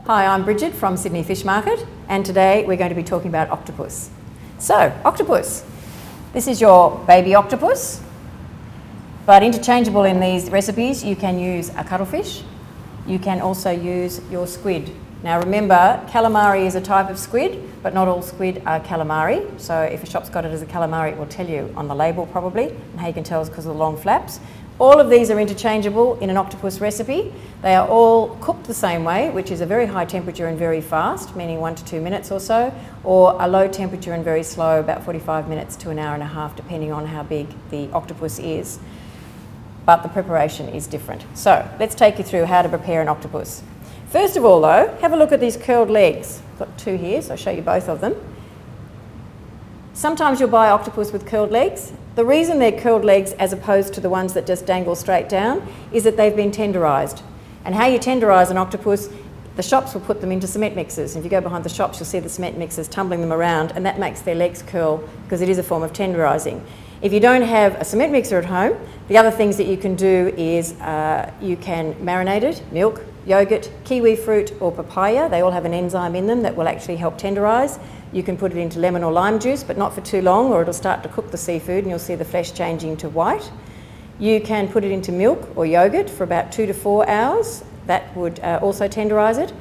Hi, I'm Bridget from Sydney Fish Market, and today we're going to be talking about octopus. So, octopus. This is your baby octopus, but interchangeable in these recipes. You can use a cuttlefish. You can also use your squid. Now remember, calamari is a type of squid, but not all squid are calamari. So if a shop's got it as a calamari, it will tell you on the label probably, and how you can tell is because of the long flaps. All of these are interchangeable in an octopus recipe. They are all cooked the same way, which is a very high temperature and very fast, meaning 1 to 2 minutes or so, or a low temperature and very slow, about 45 minutes to an hour and a half, depending on how big the octopus is. But the preparation is different. So let's take you through how to prepare an octopus. First of all though, have a look at these curled legs. I've got 2 here, so I'll show you both of them. Sometimes you'll buy octopus with curled legs. The reason they're curled legs as opposed to the ones that just dangle straight down is that they've been tenderised. And how you tenderise an octopus, the shops will put them into cement mixers. If you go behind the shops, you'll see the cement mixers tumbling them around, and that makes their legs curl because it is a form of tenderising. If you don't have a cement mixer at home, the other things that you can do is you can marinate it, milk, yogurt, kiwi fruit or papaya. They all have an enzyme in them that will actually help tenderise. You can put it into lemon or lime juice, but not for too long or it'll start to cook the seafood and you'll see the flesh changing to white. You can put it into milk or yogurt for about 2 to 4 hours. That would also tenderise it.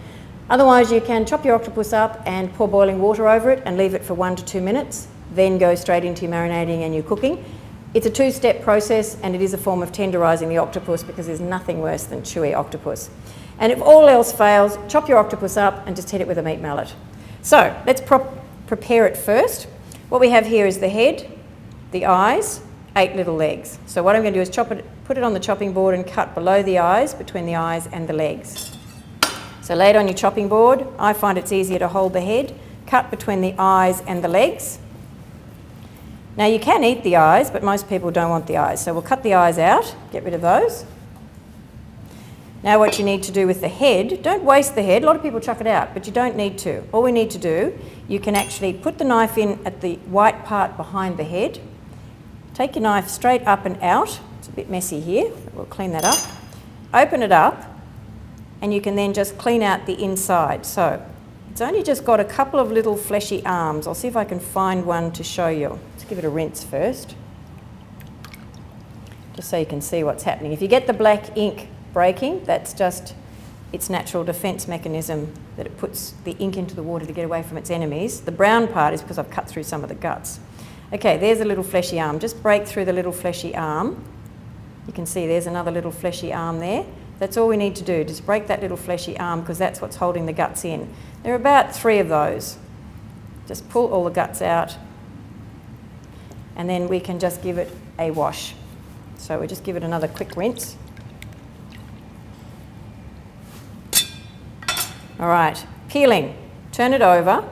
Otherwise, you can chop your octopus up and pour boiling water over it and leave it for 1 to 2 minutes, then go straight into your marinating and your cooking. It's a 2-step process and it is a form of tenderising the octopus because there's nothing worse than chewy octopus. And if all else fails, chop your octopus up and just hit it with a meat mallet. So let's prepare it first. What we have here is the head, the eyes, 8 little legs. So what I'm going to do is chop it, put it on the chopping board and cut below the eyes, between the eyes and the legs. So lay it on your chopping board. I find it's easier to hold the head, cut between the eyes and the legs. Now you can eat the eyes, but most people don't want the eyes. So we'll cut the eyes out, get rid of those. Now what you need to do with the head, don't waste the head. A lot of people chuck it out, but you don't need to. All we need to do, you can actually put the knife in at the white part behind the head. Take your knife straight up and out. It's a bit messy here, but we'll clean that up. Open it up, and you can then just clean out the inside. So it's only just got a couple of little fleshy arms. I'll see if I can find one to show you. Let's give it a rinse first, just so you can see what's happening. If you get the black ink breaking, that's just its natural defence mechanism, that it puts the ink into the water to get away from its enemies. The brown part is because I've cut through some of the guts. Okay, there's a little fleshy arm. Just break through the little fleshy arm. You can see there's another little fleshy arm there. That's all we need to do, just break that little fleshy arm because that's what's holding the guts in. There are about 3 of those. Just pull all the guts out and then we can just give it a wash. So we just give it another quick rinse. All right, peeling, turn it over,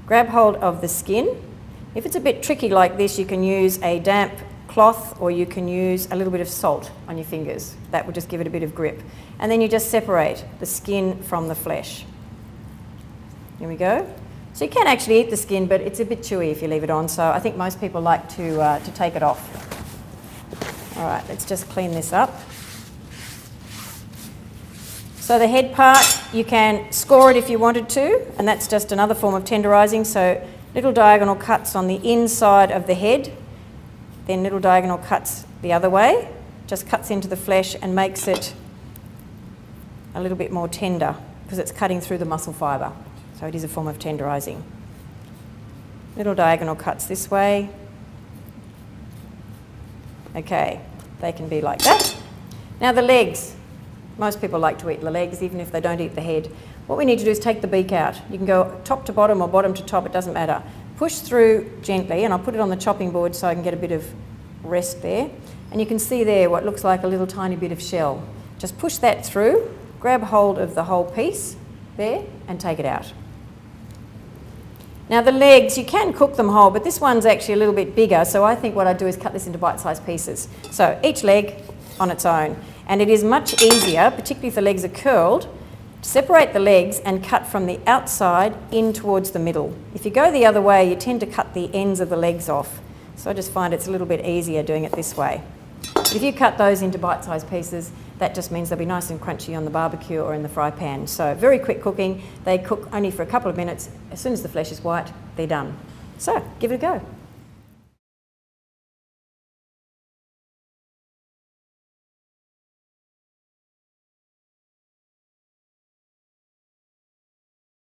grab hold of the skin. If it's a bit tricky like this, you can use a damp cloth or you can use a little bit of salt on your fingers. That will just give it a bit of grip. And then you just separate the skin from the flesh. Here we go. So you can actually eat the skin, but it's a bit chewy if you leave it on, so I think most people like to take it off. All right, let's just clean this up. So the head part, you can score it if you wanted to, and that's just another form of tenderising. So little diagonal cuts on the inside of the head, then little diagonal cuts the other way, just cuts into the flesh and makes it a little bit more tender because it's cutting through the muscle fibre. So it is a form of tenderising. Little diagonal cuts this way. Okay, they can be like that. Now the legs. Most people like to eat the legs, even if they don't eat the head. What we need to do is take the beak out. You can go top to bottom or bottom to top, it doesn't matter. Push through gently, and I'll put it on the chopping board so I can get a bit of rest there. And you can see there what looks like a little tiny bit of shell. Just push that through, grab hold of the whole piece there, and take it out. Now the legs, you can cook them whole, but this one's actually a little bit bigger, so I think what I do is cut this into bite-sized pieces. So each leg on its own. And it is much easier, particularly if the legs are curled, to separate the legs and cut from the outside in towards the middle. If you go the other way, you tend to cut the ends of the legs off. So I just find it's a little bit easier doing it this way. But if you cut those into bite-sized pieces, that just means they'll be nice and crunchy on the barbecue or in the fry pan. So very quick cooking. They cook only for a couple of minutes. As soon as the flesh is white, they're done. So give it a go.